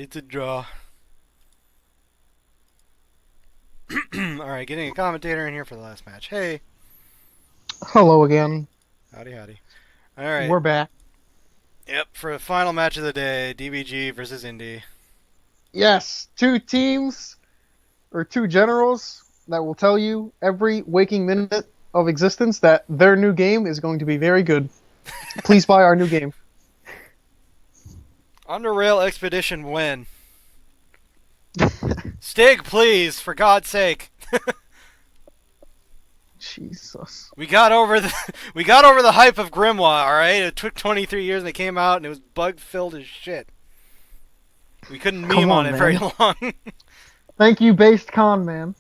It's a draw. Alright, getting a commentator in here for the last match. Hey. Hello again. Howdy, howdy. Alright. We're back. Yep, for the final match of the day, DBG versus Indy. Yes, two teams, or two generals, that will tell you every waking minute of existence that their new game is going to be very good. Please buy our new game. Under Rail Expedition win. Stig, please, for God's sake. Jesus. We got over the hype of Grimoire, alright? It took 23 years and it came out and it was bug-filled as shit. We couldn't meme on it very long. Thank you, Based Con, man.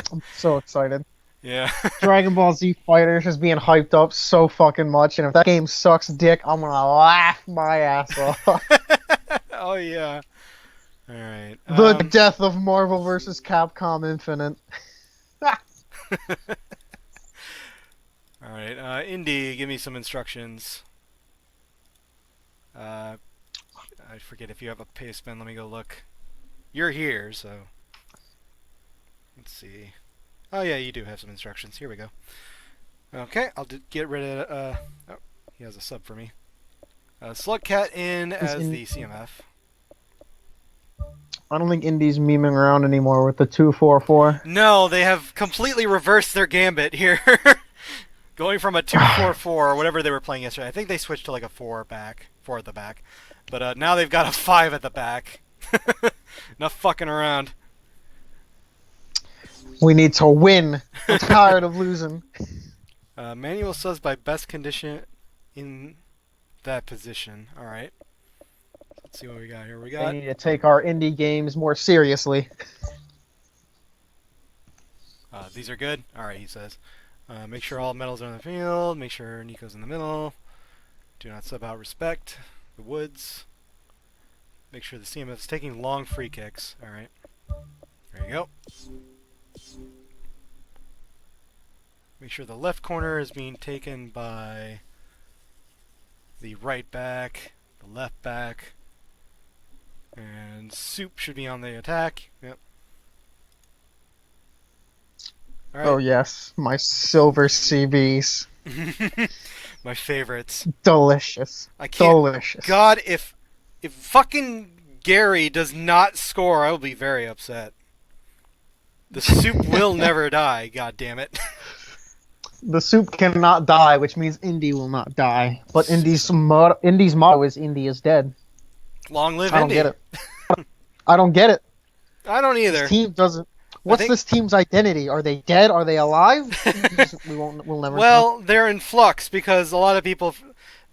I'm so excited. Yeah. Dragon Ball Z Fighters is being hyped up so fucking much, and if that game sucks dick, I'm gonna laugh my ass off. Oh, yeah. Alright. The death of Marvel vs. Capcom Infinite. Alright, Indy, give me some instructions. I forget if you have a pace pen. Let me go look. You're here, so... Let's see. Oh, yeah, you do have some instructions. Here we go. Okay, I'll get rid of... oh, he has a sub for me. Slugcat in as the CMF. I don't think Indy's memeing around anymore with the 244. No, they have completely reversed their gambit here. Going from a 244 or whatever they were playing yesterday. I think they switched to like a 4 at the back. But now they've got a 5 at the back. Enough fucking around. We need to win. I'm tired of losing. Manual says by best condition in that position. Alright. Let's see what we got here. We got... We need to take our indie games more seriously. These are good? Alright, he says. Make sure all medals are in the field. Make sure Nico's in the middle. Do not sub out respect. The woods. Make sure the CMF is taking long free kicks. Alright. There you go. Make sure the left corner is being taken by the right back, the left back, and Soup should be on the attack. Yep. All right. Oh yes, my silver CBs. My favorites. Delicious. I can't. Delicious. God, if fucking Gary does not score, I will be very upset. The Soup will never die. God damn it. The Soup cannot die, which means Indy will not die. But Indy's motto is Indy is dead. Long live I don't Indy. get it. I don't get it. I don't either. This team doesn't. What's this team's identity? Are they dead? Are they alive? We'll never Well, know. they're in flux because a lot of people...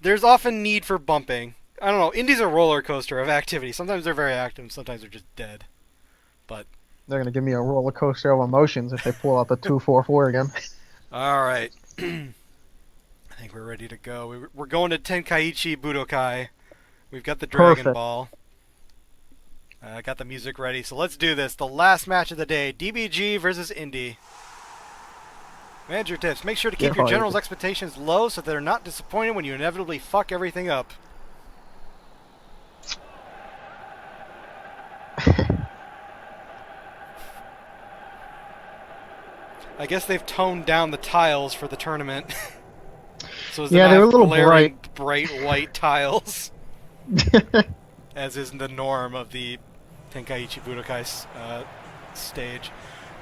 There's often need for bumping. I don't know. Indy's a roller coaster of activity. Sometimes they're very active, sometimes they're just dead. But... They're going to give me a roller coaster of emotions if they pull out the 244 again. Alright. I think we're ready to go. We're going to Tenkaichi Budokai. We've got the Dragon Ball. I got the music ready, so let's do this. The last match of the day. DBG versus Indy. Manager tips. Make sure to keep your general's expectations low so they're not disappointed when you inevitably fuck everything up. I guess they've toned down the tiles for the tournament. So yeah, they're a little bright white tiles. As is the norm of the Tenkaichi Budokai stage.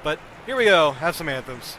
But here we go. Have some anthems.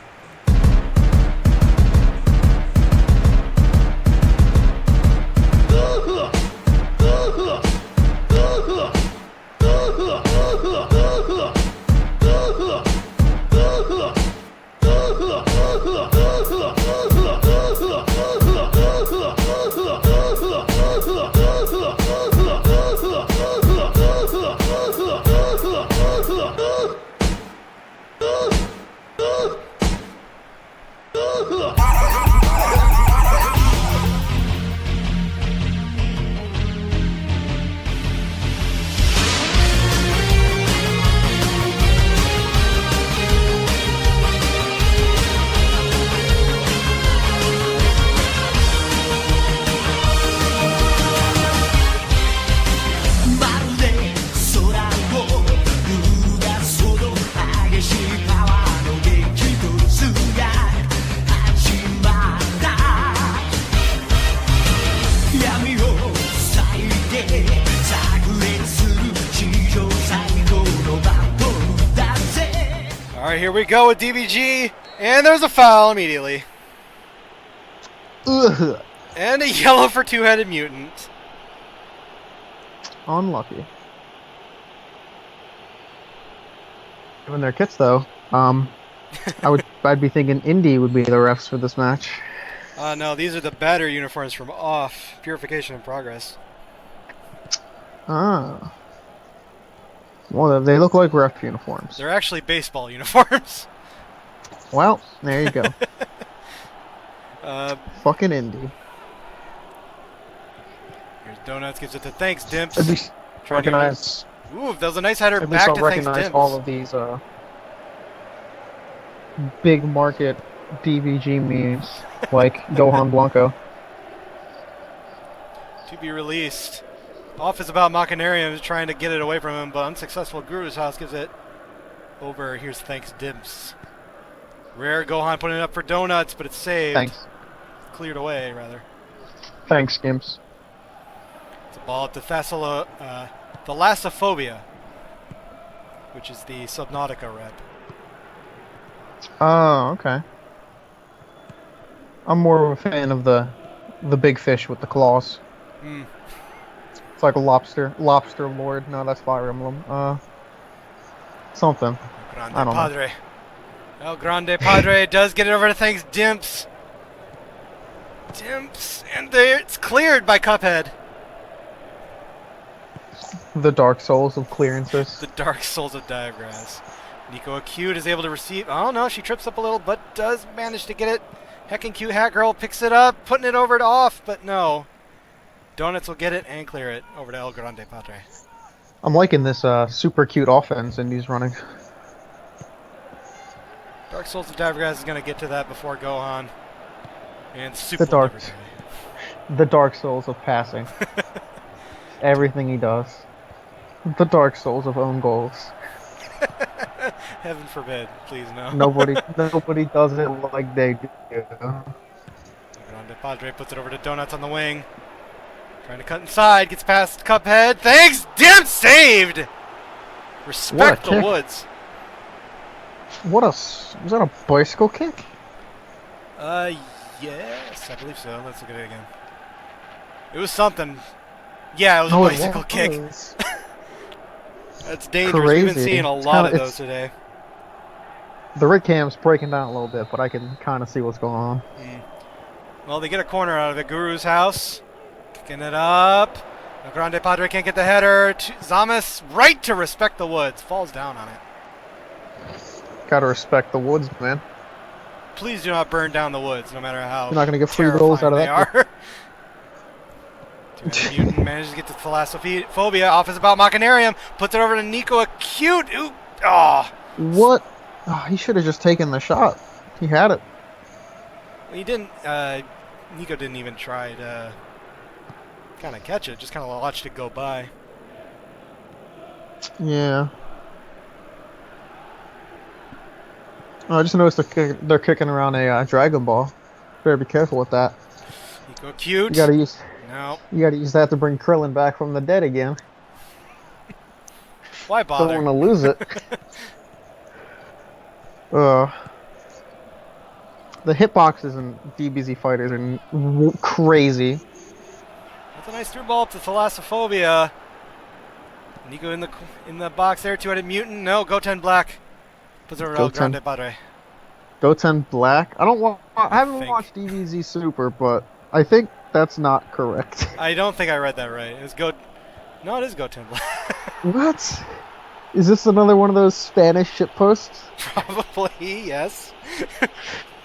here we go with DBG, and there's a foul immediately. Ugh. And a yellow for two-headed mutant. Unlucky. Given their kits, though, I'd be thinking Indy would be the refs for this match. No, these are the better uniforms from off. Purification in progress. Ah. Well, they look like ref uniforms. They're actually baseball uniforms. Well, there you go. Fucking Indy. Here's Donuts, gives it to Thanks Dimps. At least recognize. Ooh, that was a nice header At back least to I'll Thanks recognize Dimps. all of these big market DVG memes, like Gohan Blanco. To be released. Off is about Machinarium trying to get it away from him, but unsuccessful. Guru's House gives it over. Here's Thanks Dimps. Rare Gohan putting it up for Donuts, but it's saved. Thanks. Cleared away, rather. Thanks, Gimps. It's a ball up to Thalassophobia, which is the Subnautica rep. Oh, okay. I'm more of a fan of the big fish with the claws. Hmm. It's like a lobster lord. No, that's Fire Emblem. Something. Grande I don't Padre. El Grande Padre does get it over to Thanks Dimps. Dimps, and there it's cleared by Cuphead. The Dark Souls of clearances. The Dark Souls of Diagrass. Nico Acute is able to receive. Oh no, she trips up a little, but does manage to get it. Heckin' Cute Hat Girl picks it up, putting it over to off, but no. Donuts will get it and clear it over to El Grande Padre. I'm liking this super cute offense Indy's running. Dark Souls of Diagrass is going to get to that before Gohan. And Super The Dark Souls of passing. Everything he does. The Dark Souls of own goals. Heaven forbid, please no. Nobody does it like they do. Grande Padre puts it over to Donuts on the wing. Trying to cut inside, gets past Cuphead. Thanks, Dim saved! Respect the kick. Woods. Was that a bicycle kick? Yes, I believe so. Let's look at it again. It was something. Yeah, it was No, a it bicycle kick. was. That's dangerous. We've been Crazy. seeing a lot of those today. The rig cam's breaking down a little bit, but I can kind of see what's going on. Well, they get a corner out of it. Guru's House. Kicking it up. El Grande Padre can't get the header. Zamas, right to Respect the Woods. Falls down on it. Gotta respect the Woods, man. Please do not burn down the woods, no matter how You're not gonna get free rolls out of they that. are. Mutant manages to get to Thalassophobia. Off is about Machinarium. Puts it over to Nico Acute. Ooh. Oh. What? Oh, he should have just taken the shot. He had it. He didn't. Nico didn't even try to kind of catch it. Just kind of watched it go by. Yeah. Oh, I just noticed they're kicking around a Dragon Ball. Better be careful with that. Nico Acute. You gotta use. No. You gotta use that to bring Krillin back from the dead again. Why bother? Don't want to lose it. The hitboxes in DBZ fighters are crazy. That's a nice through ball to Thalassophobia. Nico in the box there. Two-headed mutant. No, Goten Black. Puts over El Grande Padre. Goten Black. I haven't think. watched DBZ Super, but I think that's not correct. I don't think I read that right. It's No, it is Goten Black. What? Is this another one of those Spanish shitposts? Probably, yes.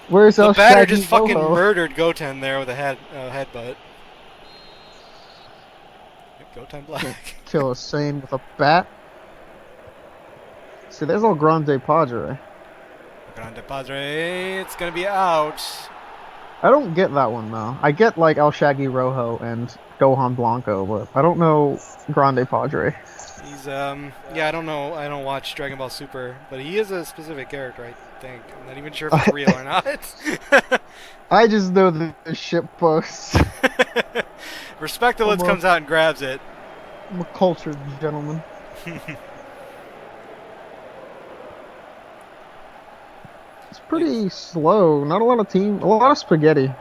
Where's The El batter Shaggy just fucking Rojo? murdered Goten there with a headbutt. Goten Black. Kill a Saiyan with a bat. See, there's El Grande Padre. Grande Padre, it's gonna be out. I don't get that one though. I get like El Shaggy Rojo and Gohan Blanco, but I don't know Grande Padre. He's yeah, I don't know. I don't watch Dragon Ball Super, but he is a specific character, I think. I'm not even sure if it's real or not. I just know the shitposts. Respect the Woods comes out and grabs it. I'm a cultured gentleman. pretty slow. Not a lot of team, a lot of spaghetti.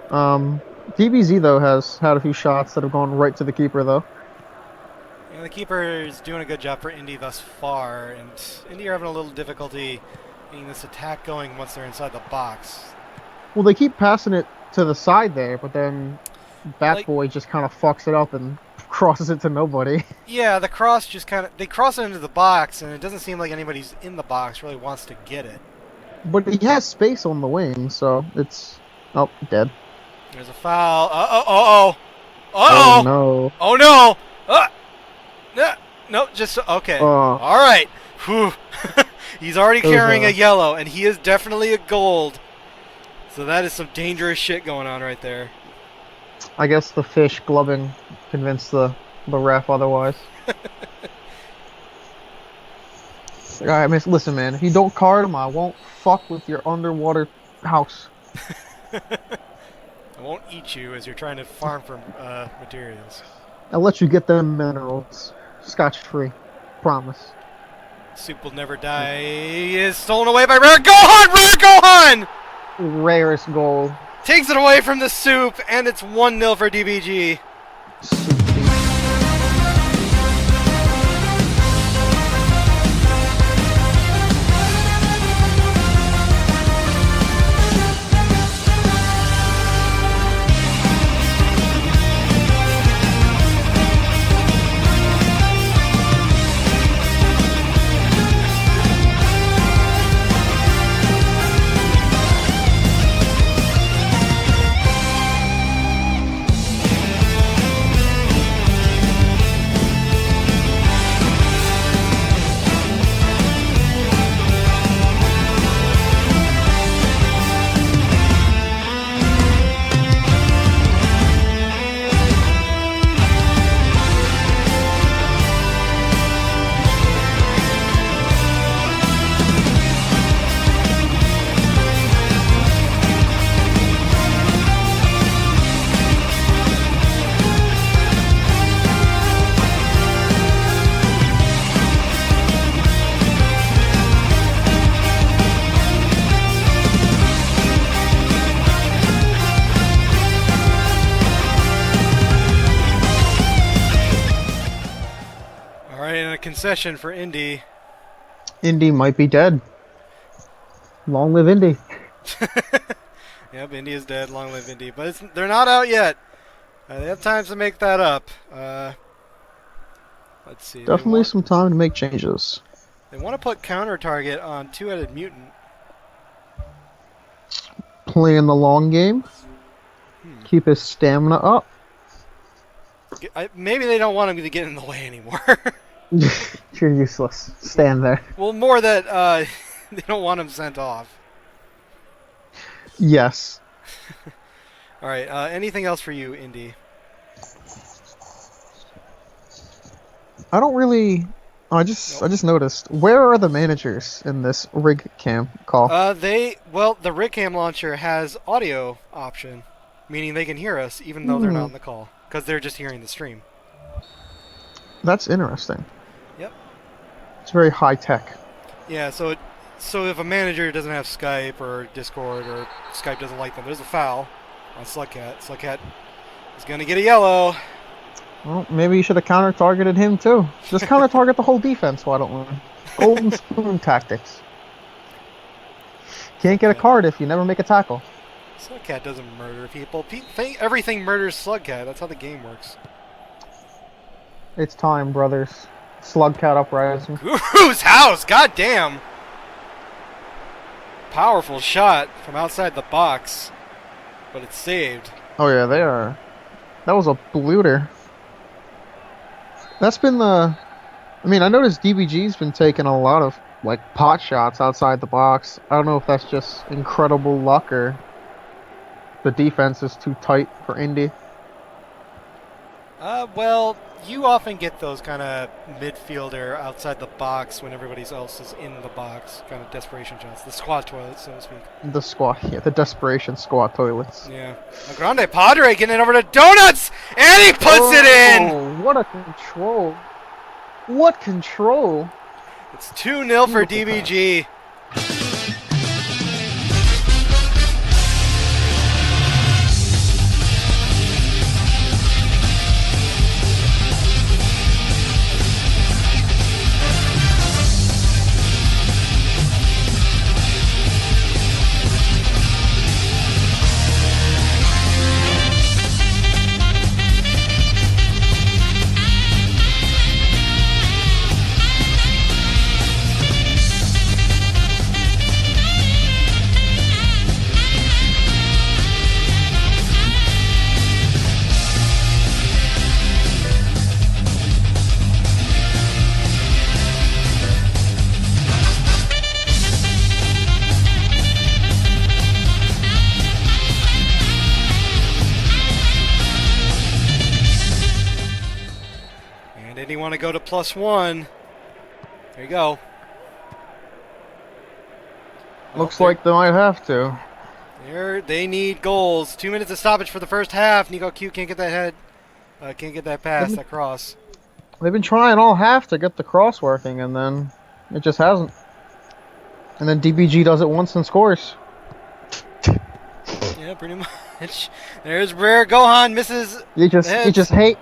DBZ though has had a few shots that have gone right to the keeper though. The keeper is doing a good job for Indy thus far, and Indy are having a little difficulty getting this attack going once they're inside the box. Well, they keep passing it to the side there, but then Bat Like, Boy just kind of fucks it up and crosses it to nobody. yeah, the cross just kind of, they cross it into the box, and it doesn't seem like anybody's in the box really wants to get it. But he has space on the wing, so it's dead. There's a foul. Oh Uh-oh! no. Oh no! No, just okay. All right. Whew. He's already carrying a yellow, and he is definitely a gold. So that is some dangerous shit going on right there. I guess the fish glubbing convinced the ref otherwise. All right, listen, man. If you don't card him, I won't fuck with your underwater house. I won't eat you as you're trying to farm for materials. I'll let you get them minerals. Scotch-free. Promise. Soup will never die is stolen away by Rare Gohan! Rare Gohan! Rarest goal. Takes it away from the Soup, and it's 1-0 for DBG. Concession for Indy. Indy might be dead. Long live Indy. Yep, Indy is dead. Long live Indy. But they're not out yet. They have time to make that up. Let's see. Definitely some time to make changes. They want to put counter target on Two-Headed Mutant. Playing the long game. Keep his stamina up. Maybe they don't want him to get in the way anymore. You're useless. Stand there. Well, more that they don't want him sent off. Yes. All right. Anything else for you, Indy? I don't really. I just noticed. Where are the managers in this rig cam call? The rig cam launcher has audio option, meaning they can hear us even though they're not on the call because they're just hearing the stream. That's interesting. Yep. It's very high tech. Yeah. So if a manager doesn't have Skype or Discord or Skype doesn't like them, there's a foul on Slugcat. Slugcat is gonna get a yellow. Well, maybe you should have counter-targeted him too. Just counter-target the whole defense, why don't we? Golden spoon tactics. Can't get a card if you never make a tackle. Slugcat doesn't murder people. Everything murders Slugcat. That's how the game works. It's time, brothers. Slugcat uprising. Guru's house! God damn! Powerful shot from outside the box. But it's saved. Oh yeah, they are. That was a blooter. That's been the... I mean, I noticed DBG's been taking a lot of, like, pot shots outside the box. I don't know if that's just incredible luck or the defense is too tight for Indy. Well, you often get those kind of midfielder outside the box when everybody else is in the box. Kind of desperation shots. The squat toilets, so to speak. The squat, yeah, the desperation squat toilets. Yeah. A Grande Padre getting it over to Donuts! And he puts it in! What a control. What control. It's 2-0 for DBG. want to go to +1. There you go. Looks like they might have to. They need goals. 2 minutes of stoppage for the first half. Nico Q can't get that can't get that pass, that cross. They've been trying all half to get the cross working, and then it just hasn't. And then DBG does it once and scores. Yeah, pretty much. There's Rare Gohan misses. You just hate.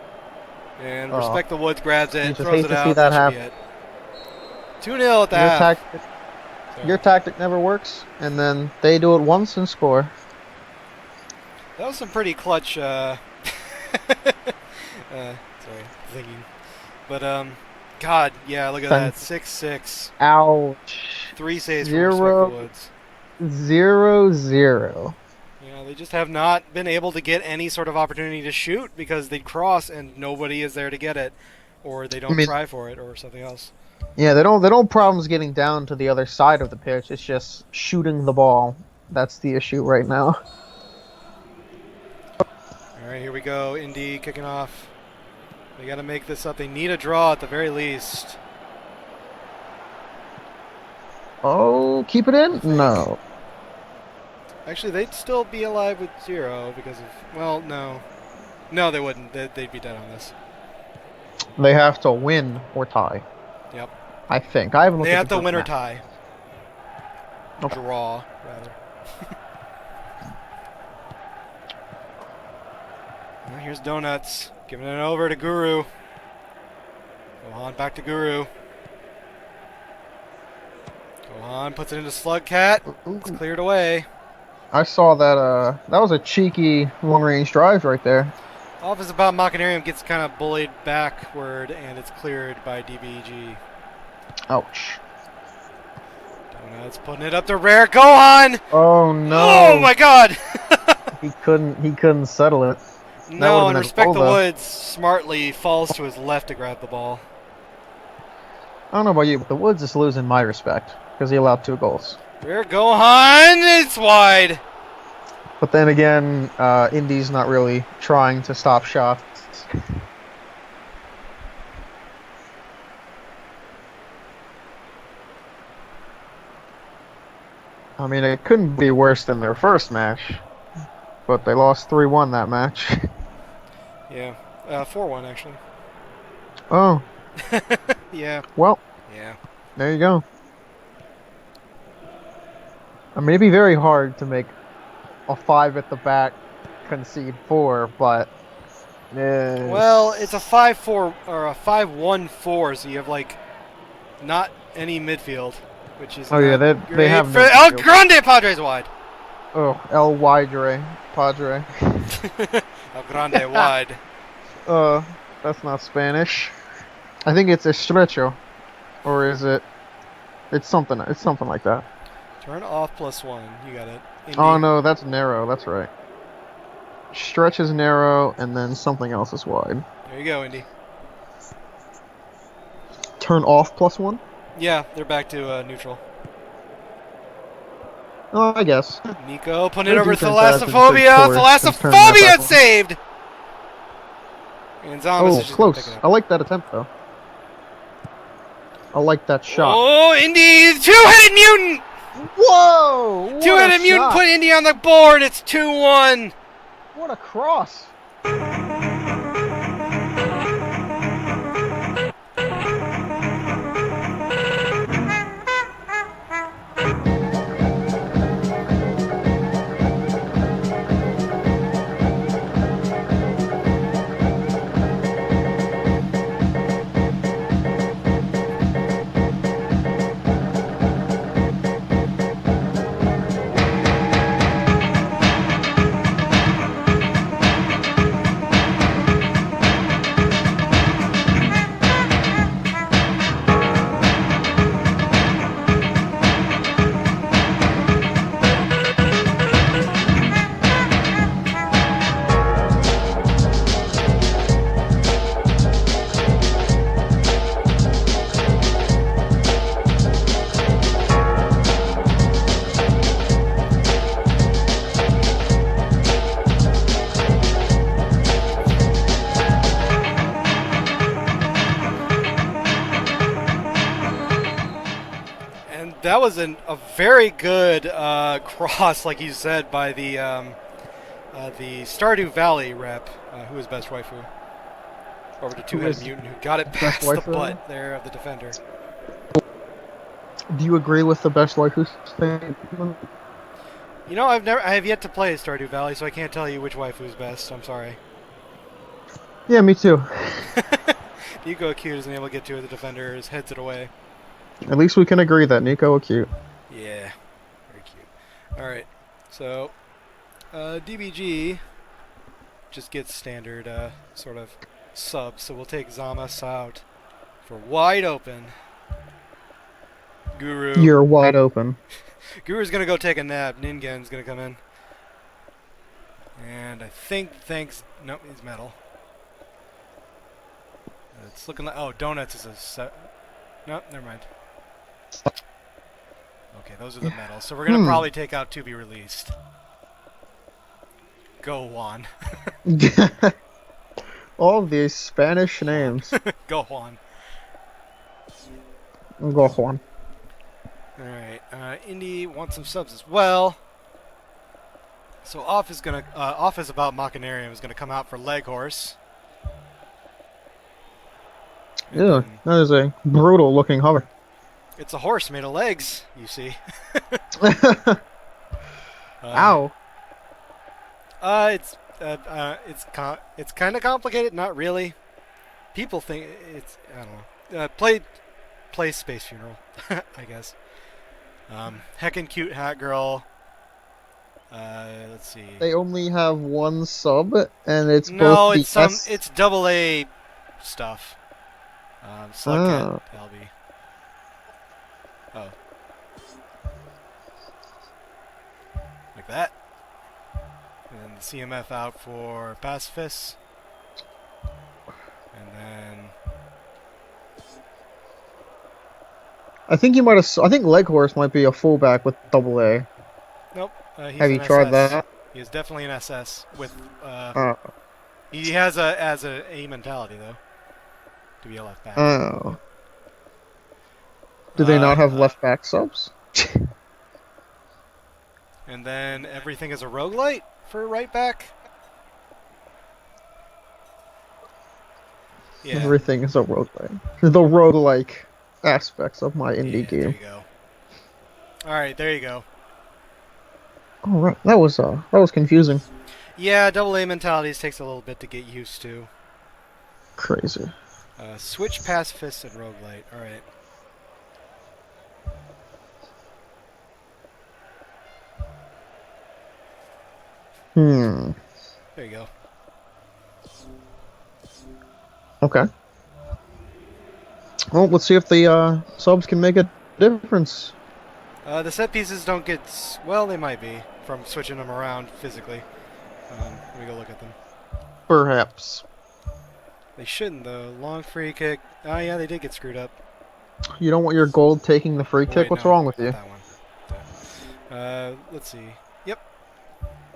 And Respect the Woods grabs it, You just throws hate it to out. see that That should happen. be it. 2-0 at the half. Your tactic never works, and then they do it once and score. That was some pretty clutch. Sorry, thinking. But God, yeah, look at that. 6-6. Ouch. 3 saves from Respect the Woods. 0-0. Yeah, they just have not been able to get any sort of opportunity to shoot because they cross and nobody is there to get it, or they don't try for it, or something else. Yeah, they don't have problems getting down to the other side of the pitch. It's just shooting the ball. That's the issue right now. All right, here we go. Indy kicking off. They got to make this up. They need a draw at the very least. Oh, keep it in? No. Actually, they'd still be alive with 0 because of... Well, no. No, they wouldn't. They'd be dead on this. They have to win or tie. Yep. I think. I haven't looked They at have the to win or map. tie. Okay. Draw, rather. Well, here's Donuts. Giving it over to Guru. Gohan back to Guru. Gohan puts it into Slugcat. It's cleared away. I saw that. That was a cheeky long-range drive right there. Off is about Machinarium gets kind of bullied backward, and it's cleared by DBG. Ouch. Donuts putting it up to Rare Gohan. Oh no! Oh my God! He couldn't settle it. No, and Respect the Woods smartly falls to his left to grab the ball. I don't know about you, but the Woods is losing my respect because he allowed 2 goals. Rare Gohan, it's wide. But then again, Indy's not really trying to stop shots. I mean, it couldn't be worse than their first match, but they lost 3-1 that match. Yeah, 4-1 actually. Oh. Yeah. Well. Yeah. There you go. I mean, it'd be very hard to make a 5 at the back concede 4, but... Well, it's a 5-4 or a 5-1-4, so you have like not any midfield, which is yeah, they have no El Grande Padres wide. Oh, El Widre Padre. El Grande wide. That's not Spanish. I think it's estrecho, or is it? It's something like that. Turn off +1. You got it. Indy. Oh no, that's narrow. That's right. Stretch is narrow, and then something else is wide. There you go, Indy. Turn off +1? Yeah, they're back to neutral. Oh, I guess. Nico putting it over Thalassophobia. Thalassophobia saved! And Zombies is just close. I like that attempt, though. I like that shot. Oh, Indy! Two-headed mutant! Whoa! Two-headed mutant put Indy on the board. It's 2-1. What a cross! that was a very good cross, like you said, by the Stardew Valley rep, who was best waifu, over to Who Two-Headed is Mutant, who got it best past the waifu? butt there of the defender. Do you agree with the best waifu statement? You know, I have yet to play Stardew Valley, so I can't tell you which waifu is best. I'm sorry. Yeah, me too. Nico Acute isn't able to get to it. The defender heads it away. At least we can agree that Nico are cute. Yeah, very cute. All right, so DBG just gets standard sort of sub, so we'll take Zamas out for wide open. Guru. You're wide open. Guru's gonna go take a nap. Ningen's gonna come in, and I think no, he's metal. It's looking like Donuts is a set. No, never mind. Okay, those are the metals. So we're gonna probably take out to be released. Go Juan. All of these Spanish names. Go Juan. Go Juan. Alright, Indy wants some subs as well. So off is about Machinarium is gonna come out for Leg Horse. Yeah, that is a brutal looking hover. It's a horse made of legs, you see. Ow. It's kind of complicated, not really. People think it's, I don't know. Play Space Funeral, I guess. Heckin' cute hat girl. Let's see. They only have one sub, and it's No, both it's the S. it's double A stuff. Slugcat Albi. Oh. Like that. And then the CMF out for Pacifist. And then I think you might have. I think Leghorse might be a fullback with double A. nope. He's Have you an tried SS. that? He is definitely an SS with he has a mentality though. To be a left back. Oh. Do they not have left back subs? And then everything is a roguelite for right back. Yeah. Everything is a roguelike. The roguelike aspects of my indie game. There you go. Alright, there you go. All right, that was confusing. Yeah, double A mentalities takes a little bit to get used to. Crazy. Switch Pacifist and roguelite. Alright. There you go. Okay. Well, let's see if the subs can make a difference. The set pieces don't get... Well, they might be, from switching them around physically. Let me go look at them. Perhaps. They shouldn't, though. Long free kick. Oh, yeah, they did get screwed up. You don't want your gold taking the free kick? Wait, What's no, wrong with you? that one. Let's see. Yep.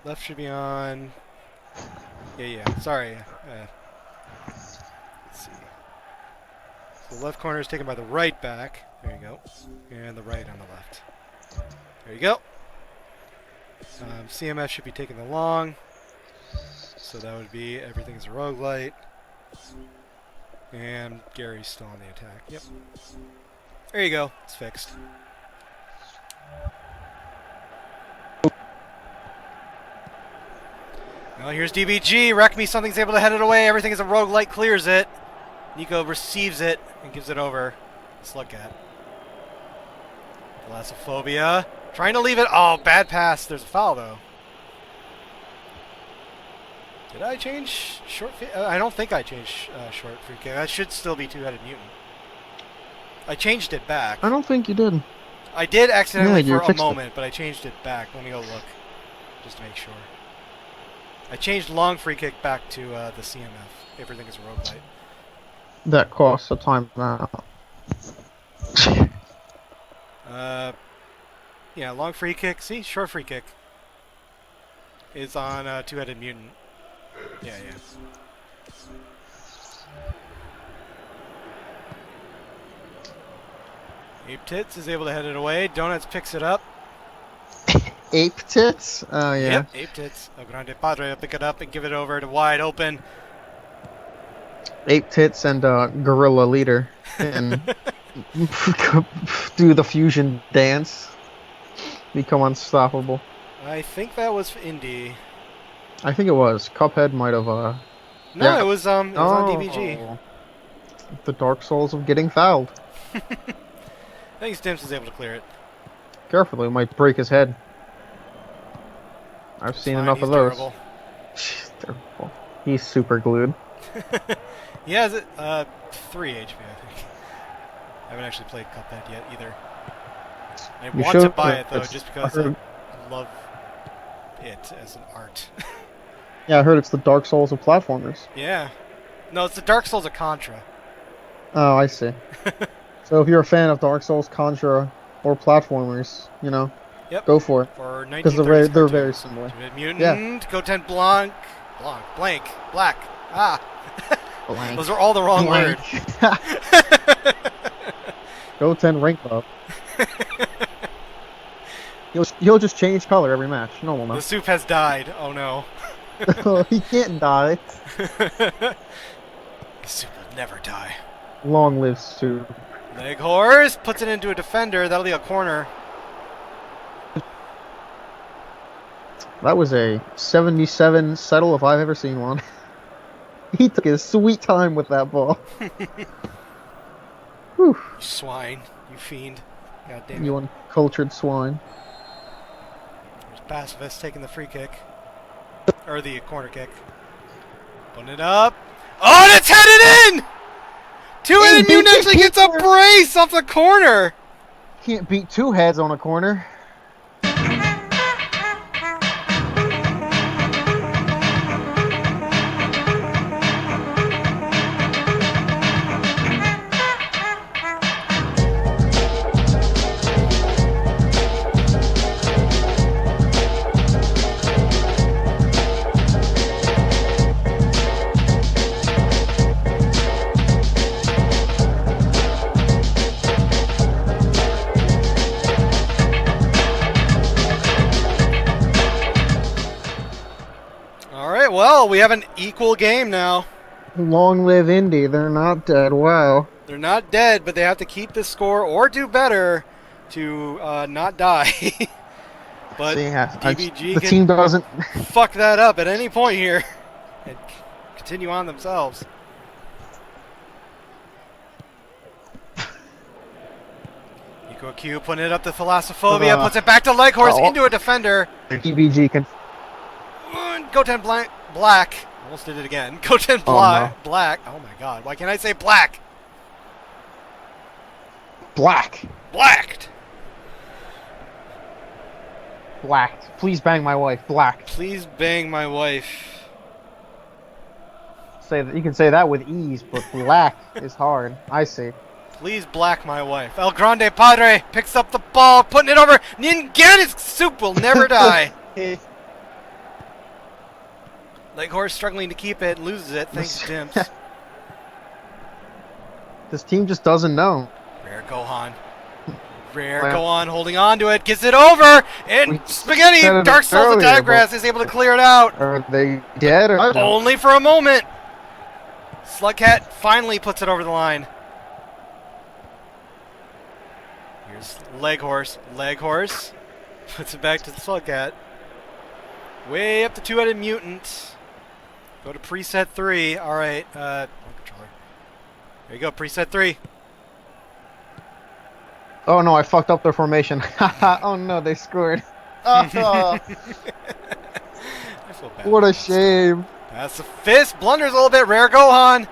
Left should be on... Yeah. Sorry. Let's see. So the left corner is taken by the right back. There you go. And the right on the left. There you go. CMS should be taking the long. So that would be everything's a roguelite. And Gary's still on the attack. Yep. There you go. It's fixed. Well, here's DBG. Wreck Me Something's able to head it away. Everything is a roguelite, clears it. Nico receives it and gives it over. Let's look at. Thalassophobia. Trying to leave it. Oh, bad pass. There's a foul, though. Did I change short? I don't think I changed short free kick. That should still be Two-Headed Mutant. I changed it back. I don't think you did. I did accidentally Yeah, for a moment, but I changed it back. Let me go look, just to make sure. I changed long free kick back to the CMF. Everything is a roguelite. That costs a timeout. Yeah, long free kick. See, short free kick is on Two-Headed Mutant. Yeah. Ape Tits is able to head it away. Donuts picks it up. Ape Tits? Oh, yeah. Yep, Ape Tits. El Grande Padre will pick it up and give it over to wide open. Ape Tits and Gorilla Leader can do the fusion dance. Become unstoppable. I think that was Indy. I think it was. Cuphead might have, No, yeah. it was on DBG. The Dark Souls of getting fouled. I think Stimps is able to clear it. Carefully, it might break his head. I've seen Fine, enough he's of those. durable. Terrible. He's super glued. He has 3 HP, I think. I haven't actually played Cuphead yet either. I want to buy it though, just because I love it as an art. Yeah, I heard it's the Dark Souls of platformers. Yeah. No, it's the Dark Souls of Contra. Oh, I see. So if you're a fan of Dark Souls, Contra, or platformers, you know, Yep. go for it. For Because 1930s they're very similar. Timid Mutant, Yeah. Goten Blanc, Black. Ah. Blank. Those are all the wrong Blank. words. Goten rank up. He'll just change color every match. Normal The enough. soup has died. Oh no. He can't die. The soup will never die. Long live Soup. Leg horse puts it into a defender. That'll be a corner. That was a 77 settle if I've ever seen one. He took his sweet time with that ball. Whew. You swine. You fiend. God damn it. You uncultured swine. There's Pacifist taking the free kick. Or the corner kick. Putting it up. Oh, and it's headed in! Two-headed Mutant actually gets a brace off the corner! Can't beat two heads on a corner. Alright, well, we have an equal game now. Long live Indy. They're not dead. Wow. They're not dead, but they have to keep the score or do better to not die. But DBG the team doesn't. fuck that up at any point here and continue on themselves. Eco Q putting it up to Thalassophobia, puts it back to Leghorse into a defender. DBG can. Goten Black. Almost did it again. Goten Black. Oh my god. Why can't I say black? Blacked. Blacked. Please bang my wife. Blacked. Please bang my wife. Say that you can say that with ease, but black is hard. I see. Please black my wife. El Grande Padre picks up the ball, putting it over. Ningani's soup will never die. Leghorse struggling to keep it, loses it. Thanks, Dimps. This team just doesn't know. Rare Gohan. Rare Gohan holding on to it, gets it over, and Spaghetti, Dark Souls of Divegrass is able to clear it out. Are they dead? Or only for a moment. Slugcat finally puts it over the line. Here's Leghorse. Leghorse puts it back to the Slugcat. Way up to two-headed Mutant. Go to preset 3. All right. Controller. There you go. Preset 3. Oh no, I fucked up their formation. Oh no, they scored. Oh, I feel bad. what a shame. That's a fist. Blunders a little bit. Rare Gohan.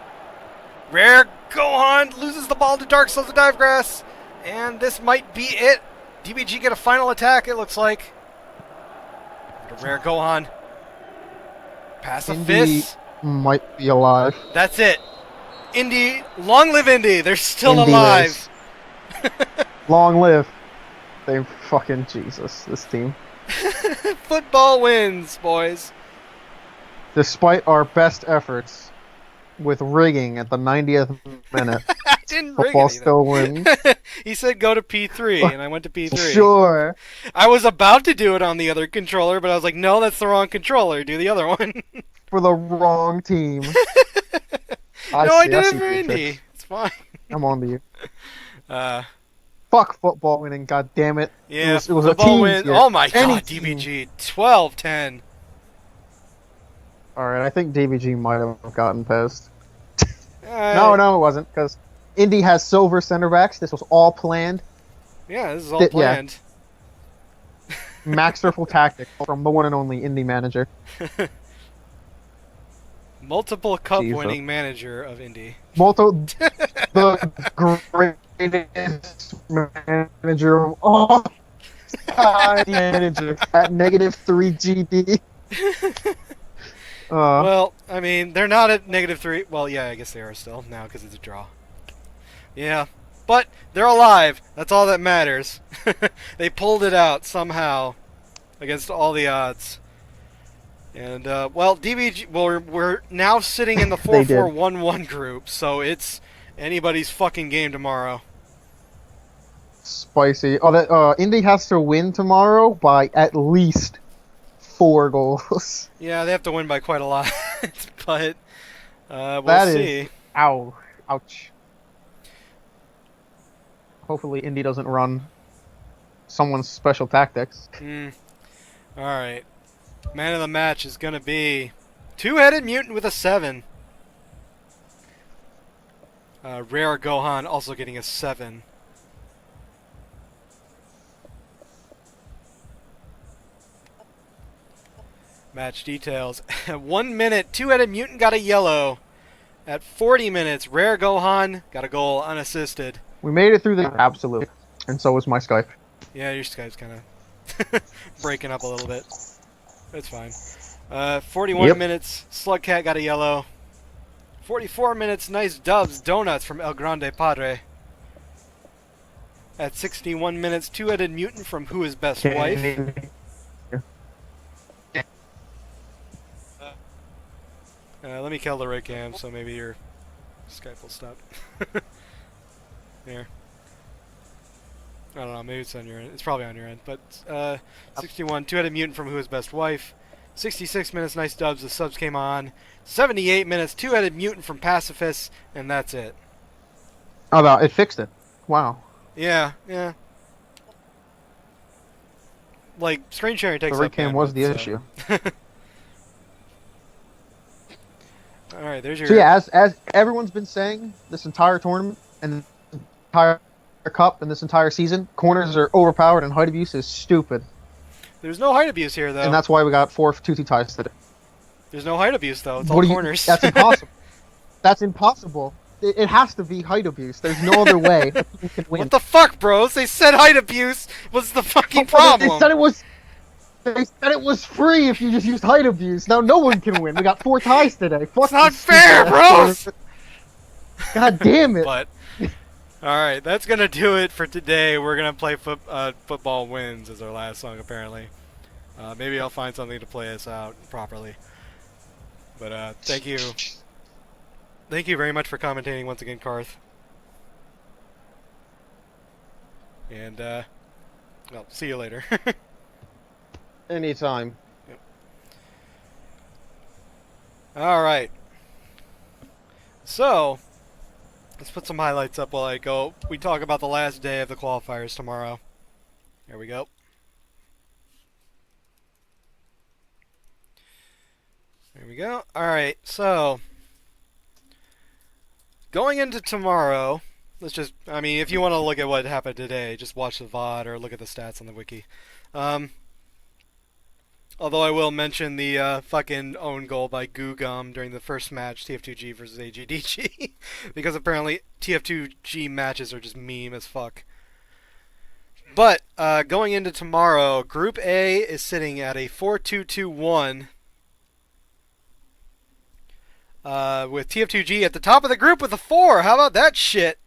Rare Gohan loses the ball to Dark Souls of Divegrass. And this might be it. DBG get a final attack, it looks like. Rare Gohan. Pass a fist. Might be alive. That's it. Indy, long live Indy. They're still Indy alive. Long live. They fucking Jesus, this team. Football wins, boys. Despite our best efforts with rigging at the 90th minute. didn't rig Football anything. still wins. He said go to P3, and I went to P3. Sure. I was about to do it on the other controller, but I was like, no, that's the wrong controller. Do the other one. For the wrong team. I No, I see did it your for Indy. tricks. It's fine. I'm on to you. Uh, Fuck football winning, god damn it. yeah, It was a football team win. here. Oh my Any god, team. DBG 12-10. Alright, I think DBG might have gotten past. Uh, No, it wasn't, because Indy has silver center backs. This was all planned. Yeah, this is all planned. Masterful tactic from the one and only Indy manager. Multiple cup Jesus. winning manager of Indy. The greatest manager of all time manager at -3 GD. Well, I mean, they're not at -3. Well, yeah, I guess they are still now because it's a draw. Yeah, but they're alive. That's all that matters. They pulled it out somehow against all the odds. And, well, DBG, well, we're now sitting in the 4-4-1-1 group, so it's anybody's fucking game tomorrow. Spicy. Oh, that Indy has to win tomorrow by at least 4 goals. Yeah, they have to win by quite a lot, but we'll That see. is, ow, ouch. Hopefully, Indy doesn't run someone's special tactics. All right, man of the match is gonna be two-headed mutant with a 7. Rare Gohan also getting a 7. Match details. 1 minute, two-headed mutant got a yellow. At 40 minutes, Rare Gohan got a goal unassisted. We made it through the absolute, and so was my Skype. Yeah, your Skype's kind of breaking up a little bit. It's fine. 41 minutes, Slugcat got a yellow. 44 minutes, nice dubs, donuts from El Grande Padre. At 61 minutes, two-headed mutant from Who Is Best Wife. Let me kill the rig cam so maybe your Skype will stop. There. I don't know, maybe it's on your end. It's probably on your end. But 61, two-headed mutant from Who Is Best Wife. 66 minutes, nice dubs, the subs came on. 78 minutes, two-headed mutant from Pacifist, and that's it. Oh, no, it fixed it. Wow. Yeah. Like, screen sharing takes The up rig cam was the bandwidth, issue. Alright, there's your... So yeah, as everyone's been saying this entire tournament and the entire cup and this entire season, corners are overpowered and height abuse is stupid. There's no height abuse here, though. And that's why we got 4 2-2 ties today. There's no height abuse, though. It's all corners. That's impossible. That's impossible. It has to be height abuse. There's no other way that you can win. What the fuck, bros? They said height abuse was the fucking problem. They said it was free if you just used height abuse. Now no one can win. We got 4 ties today. Fuck, it's not fair, bros! God damn it. But, alright, that's gonna do it for today. We're gonna play Football Wins as our last song, apparently. Maybe I'll find something to play us out properly. But, thank you. Thank you very much for commentating once again, Karth. And, well, see you later. Anytime. Yep. Alright. So, let's put some highlights up while I go. We talk about the last day of the qualifiers tomorrow. There we go. There we go. Alright, so going into tomorrow, let's just, I mean, if you want to look at what happened today, just watch the VOD or look at the stats on the wiki. Although I will mention the fucking own goal by Goo Gum during the first match, TF2G versus AGDG, because apparently TF2G matches are just meme as fuck. But going into tomorrow, Group A is sitting at a 4-2-2-1. With TF2G at the top of the group with a 4. How about that shit?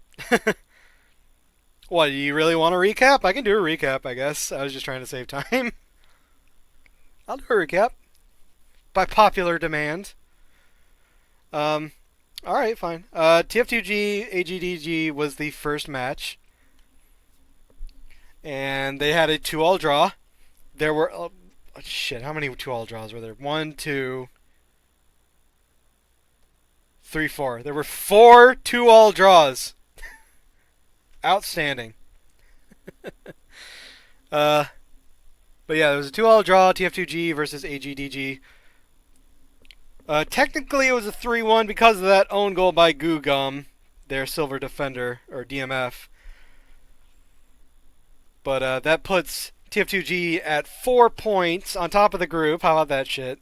What, do you really want a recap? I can do a recap, I guess. I was just trying to save time. I'll do a recap. By popular demand. All right, fine. TF2G AGDG was the first match, and they had a 2-all draw. There were shit. How many 2-all draws were there? One, two, three, four. There were 4 2-all draws. Outstanding. Uh, but yeah, there was a 2-all draw. TF2G versus AGDG. Technically, it was a 3-1 because of that own goal by Goo Gum, their silver defender, or DMF. But that puts TF2G at 4 points on top of the group. How about that shit?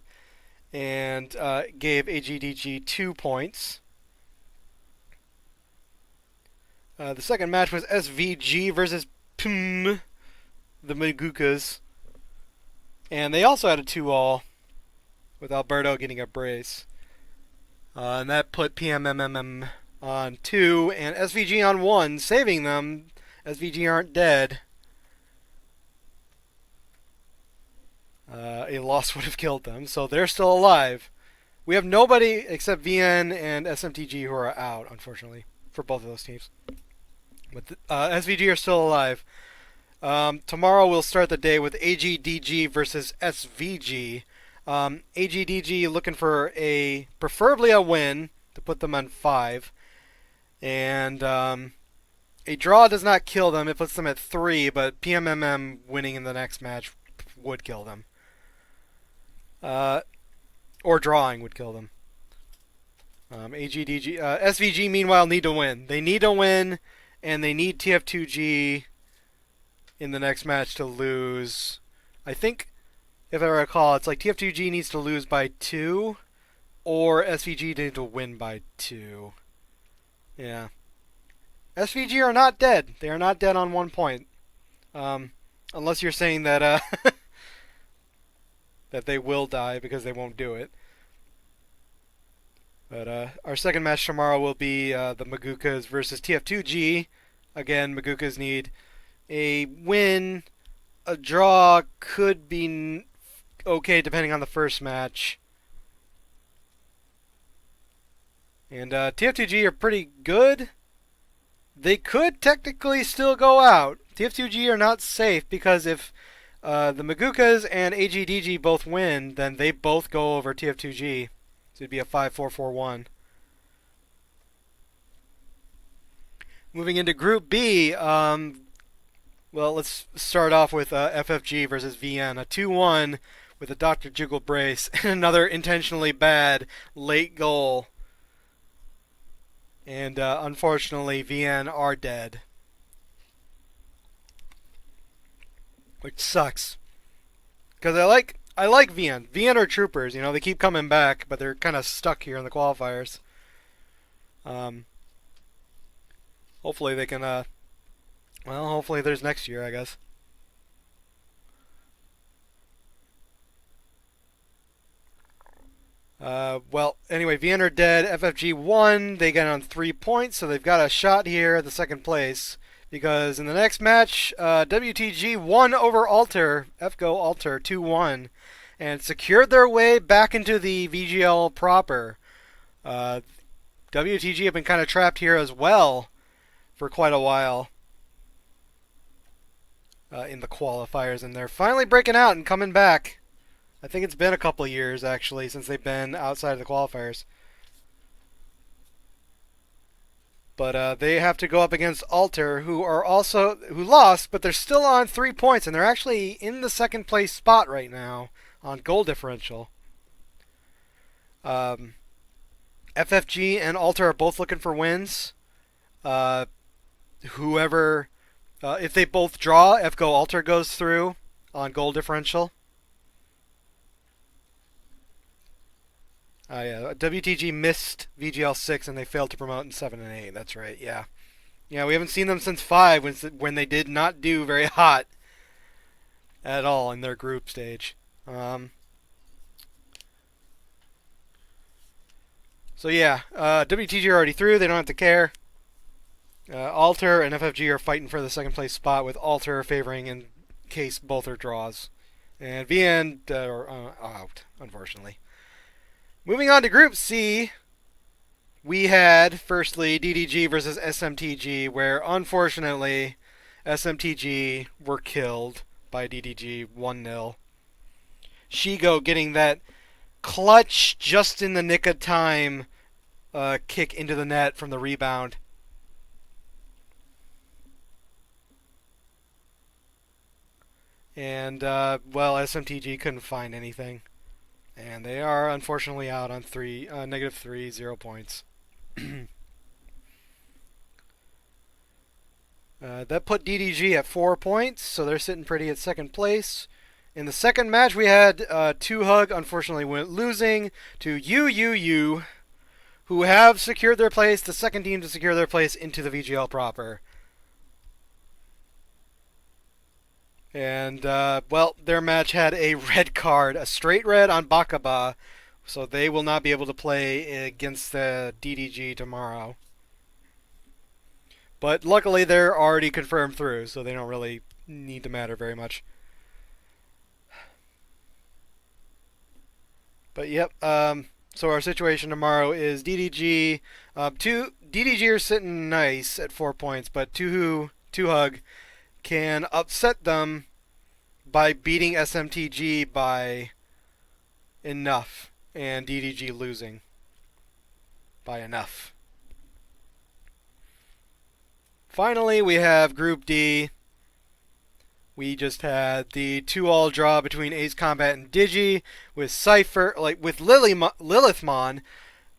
And gave AGDG 2 points. The second match was SVG versus PM, the Magukas. And they also had a 2-all with Alberto getting a brace. And that put PMMMM on 2 and SVG on 1, saving them. SVG aren't dead. A loss would have killed them, so they're still alive. We have nobody except VN and SMTG who are out, unfortunately, for both of those teams. But SVG are still alive. Tomorrow we'll start the day with AGDG versus SVG. AGDG looking for preferably a win to put them on 5. And a draw does not kill them. It puts them at 3, but PMMM winning in the next match would kill them. Or drawing would kill them. AGDG, SVG meanwhile need to win. They need to win, and they need TF2G in the next match to lose. I think, if I recall, it's like TF2G needs to lose by 2, or SVG needs to win by 2. Yeah. SVG are not dead. They are not dead on 1 point. Unless you're saying that that they will die because they won't do it. But our second match tomorrow will be the Magukas versus TF2G. Again, Magukas need a win. A draw could be okay depending on the first match. And TF2G are pretty good. They could technically still go out. TF2G are not safe because if the Magukas and AGDG both win, then they both go over TF2G. So it'd be a 5-4-4-1. Moving into Group B, well, let's start off with FFG versus VN. A 2-1 with a Dr. Jiggle brace and another intentionally bad late goal. And unfortunately, VN are dead. Which sucks. Because I like VN. VN are troopers, you know, they keep coming back, but they're kind of stuck here in the qualifiers. Hopefully they can, well, hopefully there's next year, I guess. Well, anyway, VN are dead. FFG won. They get on 3 points, so they've got a shot here at the second place. Because in the next match, WTG won over Alter, FGO Alter 2-1, and secured their way back into the VGL proper. WTG have been kind of trapped here as well for quite a while in the qualifiers, and they're finally breaking out and coming back. I think it's been a couple of years, actually, since they've been outside of the qualifiers. But they have to go up against Alter, who lost, but they're still on 3 points, and they're actually in the second place spot right now on goal differential. FFG and Alter are both looking for wins. Whoever, if they both draw, FGO Alter goes through on goal differential. Yeah, WTG missed VGL 6 and they failed to promote in 7 and 8. That's right. Yeah, yeah. We haven't seen them since 5 when they did not do very hot at all in their group stage. So yeah, WTG are already through. They don't have to care. Alter and FFG are fighting for the second place spot, with Alter favoring in case both are draws, and VN are out, unfortunately. Moving on to Group C, we had firstly DDG versus SMTG, where unfortunately SMTG were killed by DDG 1-0. Shigo getting that clutch just in the nick of time kick into the net from the rebound. And, well, SMTG couldn't find anything. And they are unfortunately out on -3, 0 points. That put DDG at 4 points, so they're sitting pretty at second place. In the second match, we had 2Hug unfortunately went losing to UUU, who have secured their place, the second team to secure their place into the VGL proper. And, well, their match had a red card, a straight red on Bakaba, so they will not be able to play against the DDG tomorrow. But luckily, they're already confirmed through, so they don't really need to matter very much. But yep, so our situation tomorrow is DDG. DDG are sitting nice at 4 points, but 2Hug can upset them by beating SMTG by enough, and DDG losing by enough. Finally, we have Group D. We just had the 2-all draw between Ace Combat and Digi, with Cypher, with Lilithmon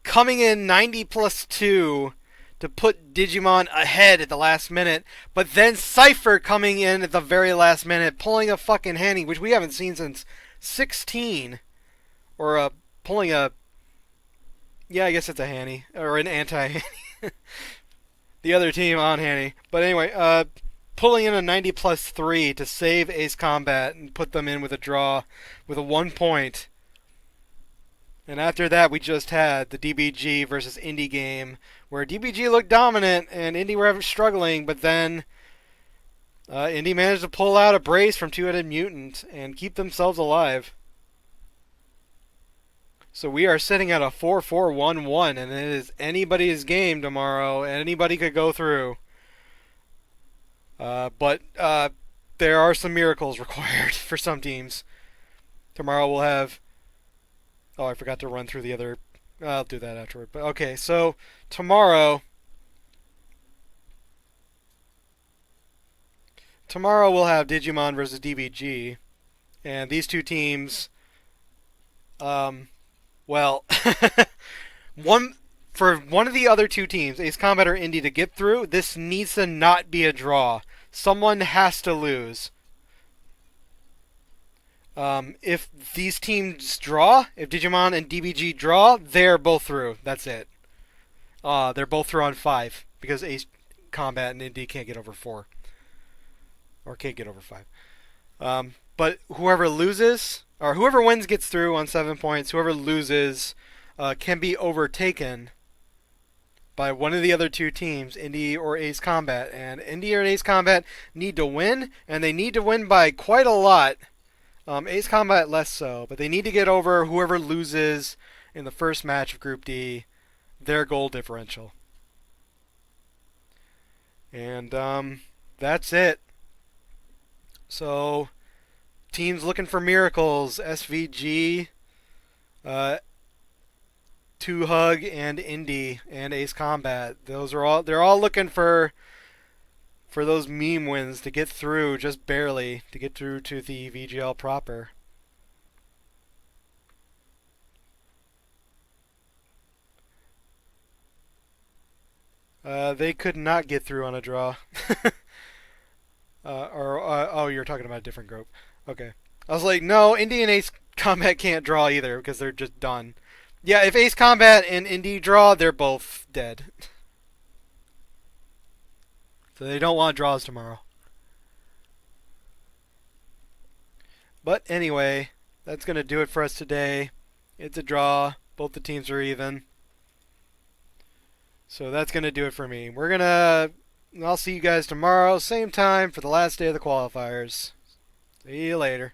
coming in 90+2 to put Digimon ahead at the last minute, but then Cypher coming in at the very last minute, pulling a fucking handy, which we haven't seen since 16, or pulling a, yeah, I guess it's a handy, or an anti-handy. The other team on handy. But anyway, pulling in a 90+3 to save Ace Combat and put them in with a draw with a 1 point. And after that, we just had the DBG versus Indie game, where DBG looked dominant and Indie were struggling, but then Indie managed to pull out a brace from Two-Headed Mutant and keep themselves alive. So we are sitting at a 4-4-1-1, and it is anybody's game tomorrow. Anybody could go through. But there are some miracles required for some teams. Tomorrow we'll have... Oh, I forgot to run through the other... I'll do that afterward. But okay, so tomorrow... Tomorrow we'll have Digimon versus DBG. And these two teams... Well, for one of the other two teams, Ace Combat or Indie, to get through, this needs to not be a draw. Someone has to lose. If these teams draw, if Digimon and DBG draw, they're both through. That's it. They're both through on 5, because Ace Combat and Indie can't get over 4. Or can't get over 5. But whoever loses... or whoever wins gets through on 7 points. Whoever loses can be overtaken by one of the other two teams, Indie or Ace Combat. And Indie or Ace Combat need to win, and they need to win by quite a lot. Ace Combat less so, but they need to get over whoever loses in the first match of Group D, their goal differential. And that's it. So... teams looking for miracles: SVG, 2Hug, and Indie, and Ace Combat. They're all looking for those meme wins to get through, just barely, to get through to the VGL proper. They could not get through on a draw. Oh, you're talking about a different group. Okay. I was like, no, Indie and Ace Combat can't draw either, because they're just done. Yeah, if Ace Combat and Indie draw, they're both dead. So they don't want draws tomorrow. But anyway, that's going to do it for us today. It's a draw. Both the teams are even. So that's going to do it for me. I'll see you guys tomorrow, same time, for the last day of the qualifiers. See you later.